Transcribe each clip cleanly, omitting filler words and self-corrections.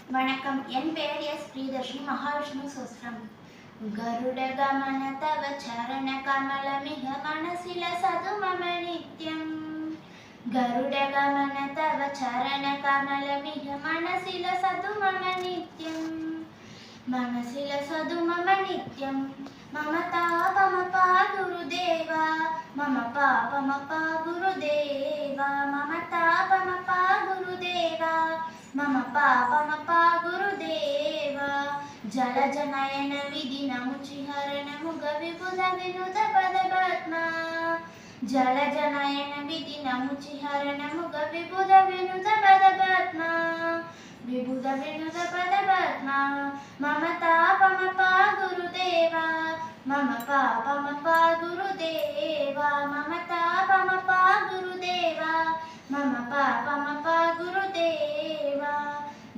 வணக்கம். என் பெயர் எஸ் பிரியதர்ஷினி. மகாவிஷ்ணு சோஸ்திரம். கருட கமன தவ சரண கமலமிக மனசில சது மம நித்யம். கருட கமன தவ சரண கமலமிக மனசில சது மம நித்யம். మనసిల సదు మమ నిత్యం మమ తాపమపా గురుదేవా మమ పాపమపా గురుదేవా మమ తాపమపా గురుదేవా మమ పాపమపా గురుదేవా జలజనయన విధినముచిహరణముగ విబుధ వినుద పదపద్మ జలజనయన విధినముచిహరణముగ విబుధ వినుద పదపద్మ విబుధ వినుద పదపద్మ మమ తాపమపా గురుదేవా మమ పాపమపా గురుదేవా మమ తాపమపా గురుదేవా మమ పాపమపా గురుదేవా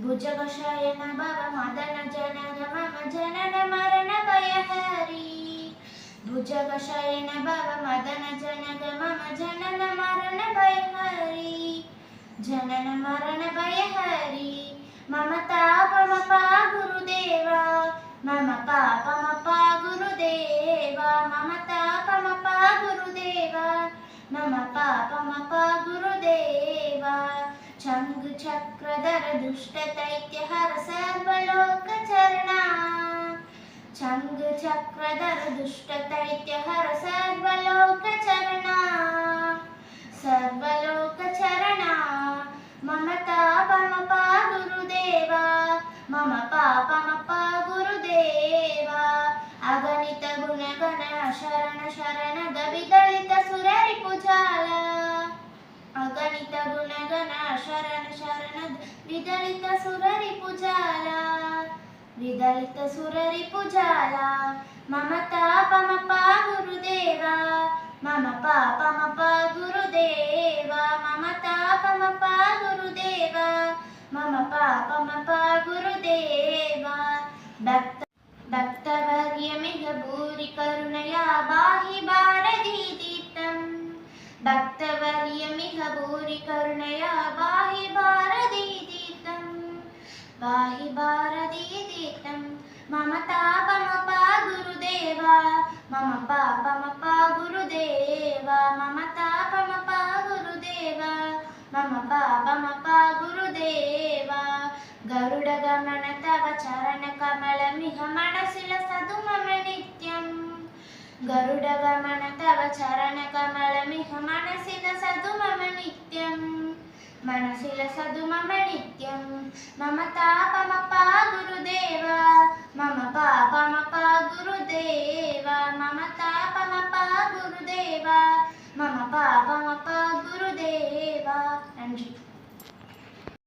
భుజగశయన భవ మదన జనగ మమ జనన మరణ భయహరి భుజగశయన భవ మదన జనగ మమ జనన మరణ భయహరి జనన మరణ భయహరి మమ తాపమపా గురుదేవా మమ పాపమపా గురుదేవా మమ తాపమపా గురుదేవా మమ పాపమపా గురుదేవా చంగు చక్రధర దుష్ట దైత్య హర సర్వలోక చరణ చంగు చక్రధర దుష్ట దైత్య హర సర్వలోక చరణ సర్వలోక చరణ మమ తాపమపా గురుదేవా మమ పాపమపా గురుదేవా అగణిత గుణగణ శరణ శరణ విదళిత సురరి పుజాల అగణిత గుణగణ శరణ శరణ విదళిత సురరి పుజాల విదళిత సురరి పుజాల మమ తాపమపా గురుదేవా మమ పాపమపా గురుదేవా మమ తాపమపా గురుదేవా మమ పాపమపా గురుదేవా భక్తవర్యమిహ భూరి కరుణయా బాహి భారతీ తీర్థం భక్తవర్యమిహ భూరి కరుణయా బాహి భారతీ తీర్థం బాహి భారతీ తీర్థం మమ తాపమపా గురుదేవా మమ పాపమపా గురుదేవా మమ తాపమపా గురుదేవా మమ పాపమపా గురుదేవా గరుడ గమన తవ చరణ కమలమిహ మనసిల సదు మమ నిత్యం గరుడ గమన తవ చరణ కమలమిహ మనసిల సదు మమ నిత్యం మనసిల సదు మమ నిత్యం మమ తాపమపా గురుదేవా మమ పాపమపా గురుదేవా మమ తాపమపా గురుదేవా మమ పాపమపా గురుదేవా. நன்றி.